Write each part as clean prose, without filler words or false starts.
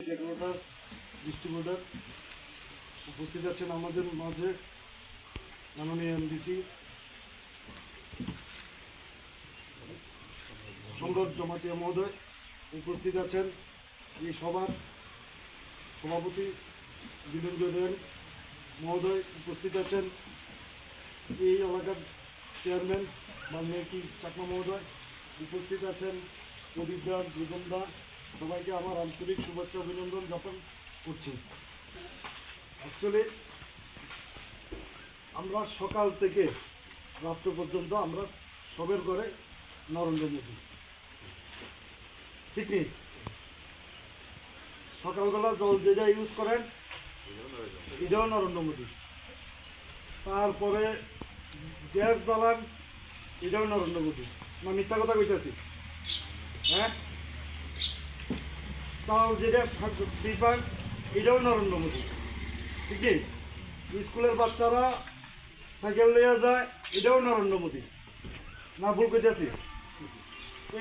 Regulator distributor উপস্থিত আছেন আমাদের মাঝে মাননীয় এমডিসি সম্রাট জমাতিয়া মহোদয়, উপস্থিত আছেন এই সভার সভাপতি বীরেন্দ্র দেন মহোদয়, উপস্থিত আছেন এই এলাকার চেয়ারম্যান বাল্মীকি চাকমা মহোদয়, উপস্থিত আছেন প্রদীপ দা, দুজন দা, সবাইকে আমার আন্তরিক শুভেচ্ছা অভিনন্দন জ্ঞাপন করছি। অ্যাকচুয়ালি আমরা সকাল থেকে রাত্র পর্যন্ত আমরা সবের ঘরে নরেন্দ্র মোদী, ঠিক নেই? সকালবেলা জল যেটা ইউজ করেন এটাও নরেন্দ্র মোদী, তারপরে গ্যাস জ্বালান এটাও নরেন্দ্র মোদী। না মিথ্যা কথা কইতেছি? হ্যাঁ, চাল যেটা ফ্রি পান এটাও নরেন্দ্র মোদী, ঠিক নেই? স্কুলের বাচ্চারা সাইকেল নিয়ে যায় এটাও নরেন্দ্র মোদী, না ভুল কইতেছি?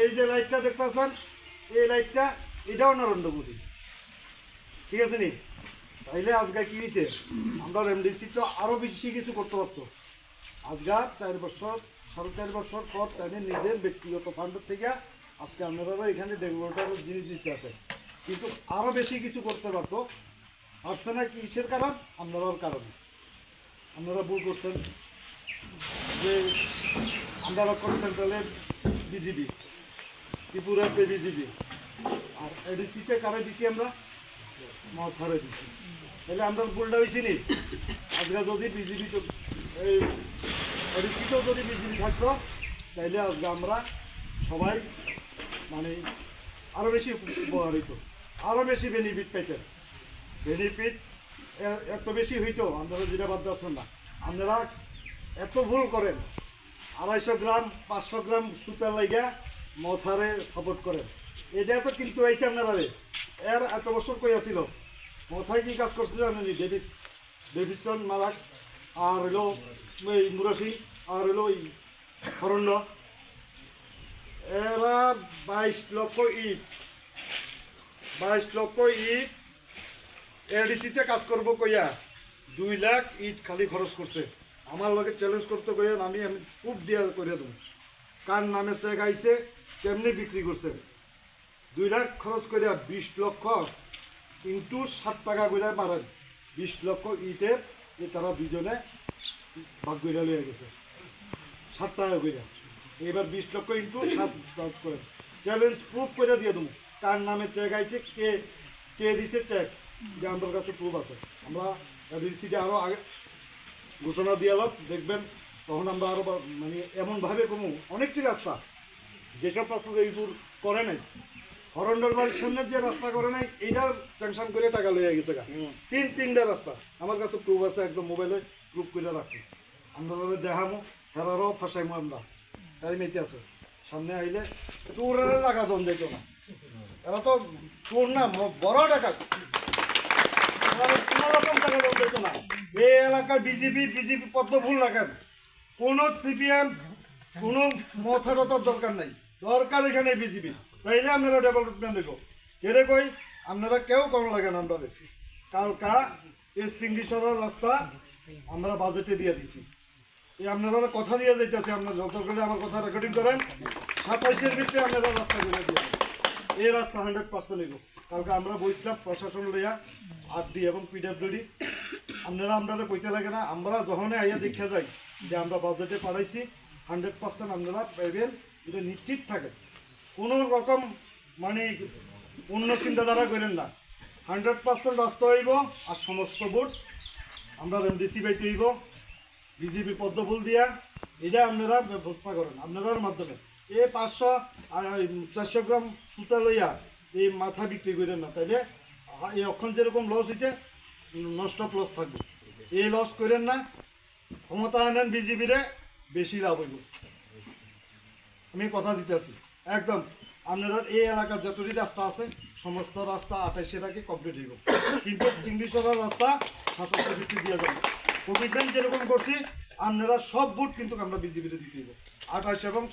এই যে লাইটটা দেখতেছেন এই লাইটটা এটাও নরেন্দ্র মোদী, ঠিক আছে নি? তাইলে আজকে কি হয়েছে, আমরা এমডিসি তো আরও বেশি কিছু করতে পারতো। আজকে 4 বছর 4.5 বছর পর তাদের নিজের ব্যক্তিগত ফান্ডের থেকে আজকে আপনারা এখানে রেগুলেটর জিনিস দিতে আছে, কিন্তু আরও বেশি কিছু করতে পারতো। আসছে না কিসের কারণ? আপনারার কারণে। আপনারা ভুল করছেন যে আন্ডারক্ষণ সেন্ট্রালের বিজিবি, ত্রিপুরাতে বিজিবি, আর এডিসিতে কারে দিচ্ছি আমরা? মহারে দিচ্ছি। তাহলে আমরা ভুলটা হয়েছি নি? আজকে যদি বিজিবি তো এই এডিসিতেও যদি বিজিবি থাকতো তাইলে আজকে আমরা সবাই মানে আরও বেশি উপকার হইতো, আরও বেশি বেনিফিট পাইতেন। বেনিফিট এত বেশি হইতো, আপনারা যেটা বাদ দিচ্ছেন না। আপনারা এত ভুল করেন, 250 গ্রাম 500 গ্রাম সুতার লাইগা মথারে সাপোর্ট করেন। এটা তো কিন্তু আইসে আপনারা এর এত বছর কই আসিল, মথায় কি কাজ করছে জানেন? ডেভিডসন মারাক, আর হলো ওই মুরাসি, আর হলো ওই হরণ্য, এরা 22 লক্ষ ইট এডিসিতে কাজ করবো কইয়া 2 লাখ ইট খালি খরচ করছে। আমার লগে চ্যালেঞ্জ করতে কইয়া আমি খুব দিয়া করে দেবো, কার নামে চেক আইছে, কেমনি বিক্রি করছে। 2 লাখ খরচ করিয়া 20 লক্ষ ইন্টু 7 টাকা করে মারেন, 20 লক্ষ ইটের যে তারা দুজনে ভাগ করে লিয়ে গেছে 7 টাকা করে। এবার 20 লক্ষ ইন্টু 7 ভাগ করে চ্যালেঞ্জ প্রুফ করে দিয়ে দেবো, কার নামে চেক আইছে, কে দিছে চেক, যে আমাদের কাছে প্রুফ আছে। আমরা এডিসিটা আরও আগে ঘোষণা দিয়ে এলাম, দেখবেন তখন আমরা আরও মানে এমনভাবে কমু অনেকটি রাস্তা, যেসব রাস্তা এইপুর করে নাই, হরন্ডল বাড়ির সামনের যে রাস্তা করে নাই এইটার স্যাংশন করে টাকা লইয়া গেছে গা। 3টা রাস্তা আমার কাছে প্রুফ আছে, একদম মোবাইলে প্রুফ করে রাখছি। আমরা দেখামো, হেরারও ফাঁসাইমো আমরা, তাই মেতে আছে। সামনে আইলে চোরের টাকা জন যাইত না, এরা তো চোর না, বড় টাকা, কোনো রকম টাকা জন যাইত না। এই এলাকায় বিজেপি পদ্ম ভুল রাখেন, কোনো সিপিএম কোনো মথারতার দরকার নাই, দরকার এখানে বিজেপি। তাইলে আপনারা ডেভেলপমেন্ট দেখো কেড়ে কই, আপনারা কেউ কম লাগে না। আমরা কালকা এক্সটিংগুইশারের রাস্তা আমরা বাজেটে দিয়ে দিছি, এই আপনারা কথা দিয়ে যাইতেছে, আপনারা যত করে আমার কথা রেকর্ডিং করেন, 27-এর ভিতরে আপনারা রাস্তা করে দিয়ে এই রাস্তা 100% এগো। কালকে আমরা বইছিলাম প্রশাসন লইয়া আরডি এবং পিডব্লিউডি, আপনারা কইতে লাগে না, আমরা যখন আইয়া দেখে যাই যে আমরা বাজেটে পাঠাইছি 100% আপনারা পাইবেন, এটা নিশ্চিত থাকে। কোনো রকম মানে অন্য চিন্তাধারা করেন না, 100% রাস্তা হইব, আর সমস্ত ভোট আমরা এমডিসি বাইতে হইব বিজেপি পদ্মফুল দিয়া, এটা আপনারা ব্যবস্থা করেন আপনার মাধ্যমে। এই 500-400 গ্রাম সুতা লইয়া এই মাথা বিক্রি করেন না, তাইলে এই অক্ষণ যেরকম লস হয়েছে নষ্ট লস থাকবে, এই লস করেন না। ক্ষমতা আনেন বিজেপিরে, বেশি লাভ হইব, আমি কথা দিতেছি একদম। আপনারা এই এলাকার যতটি রাস্তা আছে সমস্ত রাস্তা 28-এর আগে কমপ্লিট হইব, কিন্তু চিংড়িছড়ার রাস্তা 27-এর ভিতরে দিয়ে যাবে। কমিটমেন্ট যেরকম করছি আপনারা সব ভোট কিন্তু আমরা বিজেপিতে দিতে হইব। 28 এবং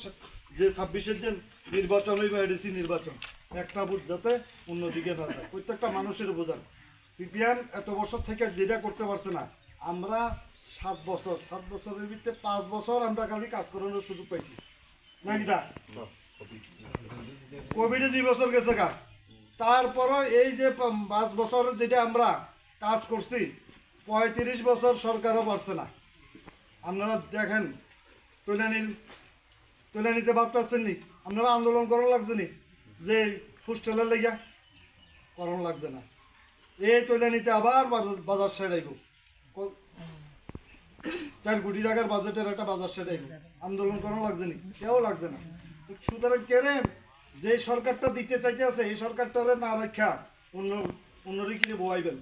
যে 26-এর যে নির্বাচন হইবে এডিসি নির্বাচন, একটা বুথ যাতে অন্যদিকে না যায়, প্রত্যেকটা মানুষের বোঝান। সিপিএম এত বছর থেকে যেটা করতে পারছে না, আমরা 7 বছরের ভিতরে 5 বছর আমরা খালি কাজ করানোর সুযোগ পাইছি নাকি দা? কোভিডে 2 বছর গেছে গা, তারপরও এই যে 5 বছর যেটা আমরা কাজ করছি, 35 বছর সরকারও পারছে না। আপনারা দেখেন, তুলে নিতে ভাবতেছেন নি? আপনারা আন্দোলন করার লাগছে নি যে হোস্টেলের লেগা? করার লাগছে না। এই তুলে নিতে আবার বাজার সেরাইব, 4 কোটি টাকার বাজেটের একটা বাজার সেরাইব, আন্দোলন করার লাগছে নি? কেউ লাগছে না। সুতরাং কেন যে সরকারটা দিতে চাইতে আছে, এই সরকারটারে না রক্ষা অন্যরে কিনে বয়াইবেন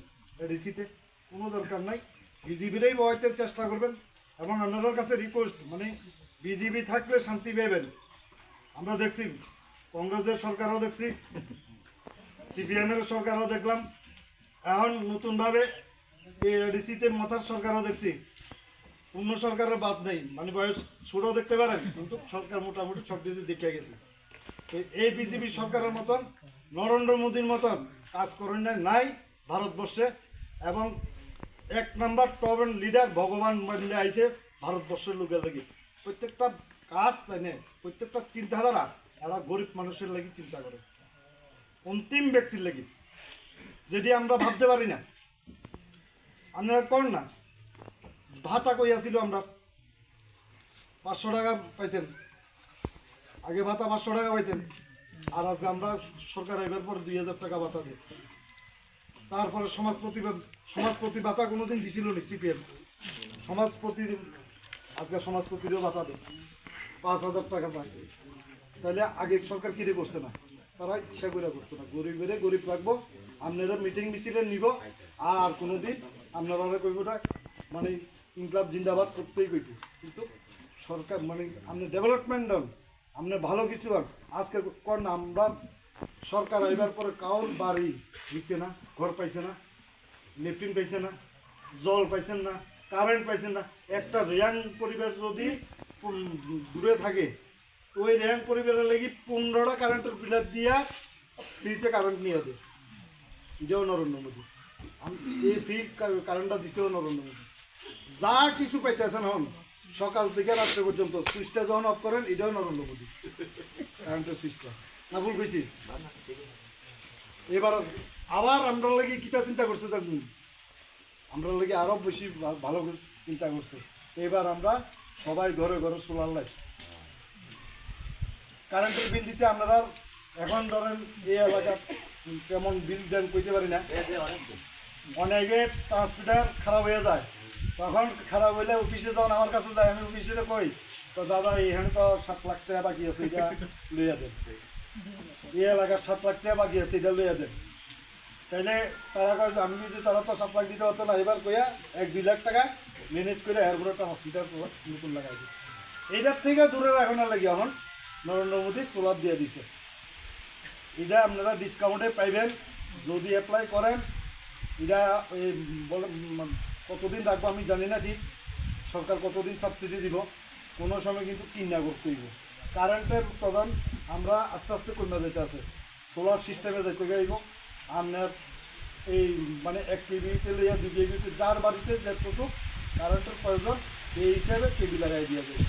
এডিসিতে? কোনো দরকার নাই, বিজেপিরাই বয়াইতে চেষ্টা করবেন। এবং আপনাদের কাছে রিকোয়েস্ট, মানে বিজেপি থাকলে শান্তি পাইবেন। আমরা দেখছি কংগ্রেসের সরকারও দেখছি, সিপিএমের সরকারও দেখলাম, এখন নতুনভাবে এই এডিসিতে মাথার সরকারও দেখছি। অন্য সরকারের বাদ নেই, মানে বয়স ছোটও দেখতে পারেন, কিন্তু সরকার মোটামুটি সব দিকে দেখে গেছে। এই বিজেপি সরকারের মতন, নরেন্দ্র মোদীর মতন কাজ করেন নাই ভারতবর্ষে। এবং 1 নাম্বার টপ লিডার ভগবান মানলে আইছে ভারতবর্ষের লোকের লাগি। প্রত্যেকটা কাজ তাই না, প্রত্যেকটা চিন্তাধারা এরা গরিব মানুষের লাগি চিন্তা করে, অন্তিম ব্যক্তির লাগি, যেটি আমরা ভাবতে পারি না। আপনারা করেন না, ভাতা কইয়াছিল আমরা 500 টাকা পাইতেন, আগে ভাতা 500 টাকা পাইতেন, আর আজকে আমরা সরকার এবার পর 2000 টাকা ভাতা দিই। তারপরে সমাজপ্রতি ভাতা কোনোদিন দিছিল নি সিপিএম? সমাজপ্রতি আজকে সমাজপ্রতিরও ভাতা দেয় 5000 টাকা পায়। তাহলে আগে সরকার কিনে করছে না, তারা ইচ্ছা করে করতো না, গরিব রাখবো, আপনারা মিটিং মিছিলে নিব, আর কোনোদিন আপনারা কইবটা মানে ইনকলাব জিন্দাবাদ করতেই কইব। কিন্তু সরকার মানে আপনি ডেভেলপমেন্ট হন, আপনি ভালো কিছু হন, আজকে কর না। আমরা সরকার এবার পরে কাউর বাড়ি দিচ্ছে না, ঘর পাইছে না, লেট্রিন পাইছে না, জল পাইছেন না, কারেন্ট পাইছেন না। একটা রিয়াং পরিবার যদি দূরে থাকে, ওই রিয়াং পরিবারের লাগি 15টা কারেন্টের বিল দিয়া ফ্রিতে কারেন্ট নিয়ে দেয়, এটাও নরেন্দ্র মোদী। এই ফ্রি কারেন্টটা দিতেও নরেন্দ্র মোদী। যা কিছু পাইতেছেন হন, সকাল থেকে রাত্রে পর্যন্ত সুইচটা যখন অফ করেন, এটাও নরেন্দ্র মোদী কারেন্টের সুইচটা। না ভুল কইছি? এবার আবার আমরা লাগি কিটা চিন্তা করছে, দেখুন আমরা লাগি আরো বেশি ভালো চিন্তা করছে। এবার আমরা সবাই ঘরে ঘরে সোলার লাইট, কারেন্টের বিল দিতে আপনারা এখন ধরেন এই এলাকার কেমন বিল দেন কইতে পারি না। অনেকে ট্রান্সমিটার খারাপ হয়ে যায়, তখন খারাপ হইলে অফিসে যখন আমার কাছে যায়, আমি অফিসে কই, তো দাদা এখানে তো 7 লাখ টাকা বাকি আছে, এটা লইয়া দেন। এই এলাকার 7 লাখ টাকা বাকি আছে, এটা লইয়া দেন। তাইলে তারা কয় আমি যদি, তারা তো 7 লাখ দিতে হতো না, এবার কইয়া 1-2 লাখ টাকা ম্যানেজ করে এরপর একটা হসপিটাল নতুন লাগাই দিই। এইটার থেকে দূরে রাখানোর লাগে এখন নরেন্দ্র মোদী সোলার দিয়ে দিছে। এটা আপনারা ডিসকাউন্টে পাইবেন যদি অ্যাপ্লাই করেন। এটা বলে কতদিন রাখবো আমি জানি না, ঠিক সরকার কতদিন সাবসিডি দিব, কোনো সময় কিন্তু কিনা করতে হইব। কারেন্টের প্রধান আমরা আস্তে আস্তে কমে যেতে আছে, সোলার সিস্টেমে যেতে যাইব। আপনার এই মানে 1 কেবিতে লইয়া 2 কেবিতে, যার বাড়িতে যতটুকু কারেন্টের প্রয়োজন এই হিসাবে কেবি লাগাই দিয়ে যাবে।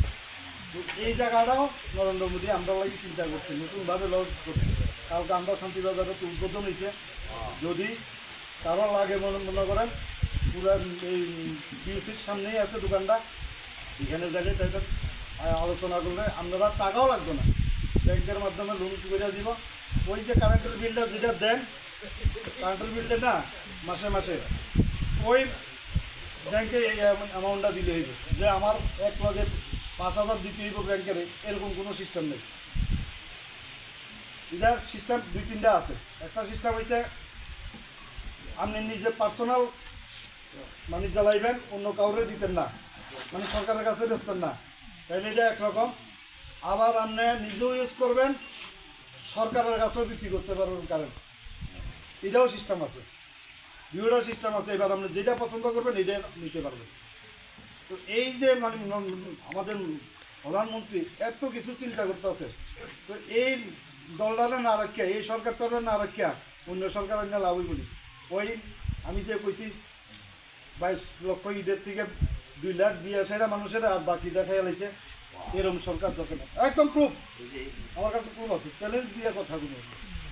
তো এই জায়গাটাও নরেন্দ্র মোদী আমরা লাগি চিন্তা করছি, নতুনভাবে লঞ্চ করছি। কালকে আমরা শান্তিবাজারে উদ্বোধন হয়েছে, যদি কারো লাগে মনে করেন, পুরো এই বিউসির সামনেই আছে দোকানটা, এখানে যাবে তাই আলোচনা করলে আপনারা টাকাও লাগবে না, ব্যাংকের মাধ্যমে লোন করে দিব। ওই যে কারেন্টের বিলটা যেটা দেন, কারেন্টের বিলটা না মাসে মাসে ওই ব্যাংকে এই অ্যামাউন্টটা দিলে হইব, যে আমার 1 লাখে 5,000 দিতে হইব ব্যাংকের, এরকম কোনো সিস্টেম নেই। এটার সিস্টেম 2-3টা আছে। একটা সিস্টেম হয়েছে আপনি নিজে পার্সোনাল মানে জ্বালাইবেন, অন্য কাউরে দিতেন না, মানে সরকারের কাছে বেচতেন না, তাইলে এটা একরকম। আবার আপনি নিজেও ইউজ করবেন, সরকারের কাছেও বিক্রি করতে পারবেন কারেন্ট, এটাও সিস্টেম আছে, দুইটা সিস্টেম আছে। এবার আপনি যেটা পছন্দ করবেন এটা নিতে পারবেন। তো এই যে মানে আমাদের প্রধানমন্ত্রী এত কিছু চিন্তা করতেছে, তো এই দলটারে না রাখিয়া এই সরকারটারে না রাখিয়া অন্য সরকার অন্য লাভই বলি। ওই আমি যে কইছি 22 লক্ষ ঈদের থেকে 2 লাখ দিয়ে সেটা মানুষের আর বাকি দেখা গেছে এরকম সরকার দরকার না। একদম প্রুফ আমার কাছে প্রুফ আছে, চ্যালেঞ্জ দিয়ে কথাগুলো।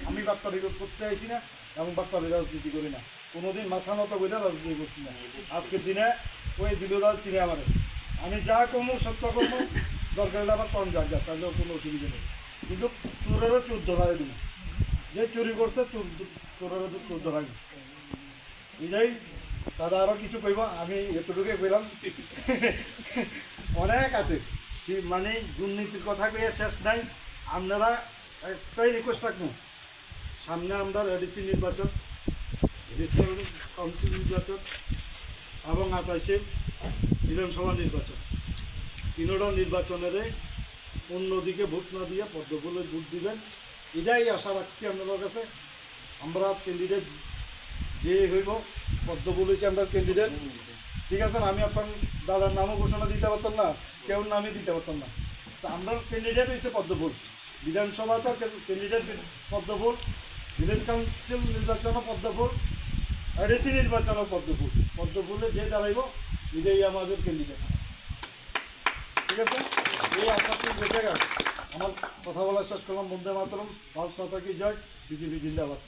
আমি বার্তারি করতে আইছি না এবং বার্তারি রাজনীতি করি না, কোনোদিন মাথা মতো করে রাজনীতি করছি না। আজকের দিনে ওই দিলদার চিনে আমাদের, আমি যা কমু সত্য কমু, দরকার হলে আবার কম যা তাহলেও কোনো অসুবিধা নেই, কিন্তু চোরেরও চোর ধরাই দিন, যে চুরি করছে চোরেরও চোর ধরাই দিন। এটাই দাদা, আরও কিছু কইব, আমি এতটুকুই কইলাম। অনেক আছে, মানে দুর্নীতির কথা কইয়া শেষ নাই। আপনারা একটাই রিকোয়েস্ট রাখবো, সামনে আমরা এডিসি নির্বাচন, রিজিওনাল কাউন্সিল নির্বাচন এবং 28-এ বিধানসভা নির্বাচন, তিনোটা নির্বাচনের অন্যদিকে ভোট না দিয়ে পদ্মফুলে ভোট দিবেন, এটাই আশা রাখছি আপনাদের কাছে। আমরা ক্যান্ডিডেট যে হইব পদ্মফুল হয়েছে আমরা ক্যান্ডিডেট, ঠিক আছে। আমি আপনার দাদার নামও ঘোষণা দিতে পারতাম না, কেউ নামই দিতে পারতাম না, তো আমরা ক্যান্ডিডেট হয়েছে পদ্মফুল। বিধানসভাটা ক্যান্ডিডেট পদ্মফুল, ভিলেজ কাউন্সিল নির্বাচনও পদ্মফুল, এডিসি নির্বাচনও পদ্মফুল। পদ্মফুলে যে দাঁড়াইব এটাই আমাদের ক্যান্ডিডেট, ঠিক আছে। এই আপনার জায়গা আমার কথা বলা শেষ করলাম। বন্দে মাতরম, ভারত মাতা কি জয়, বিজেপি জিন্দাবাদ।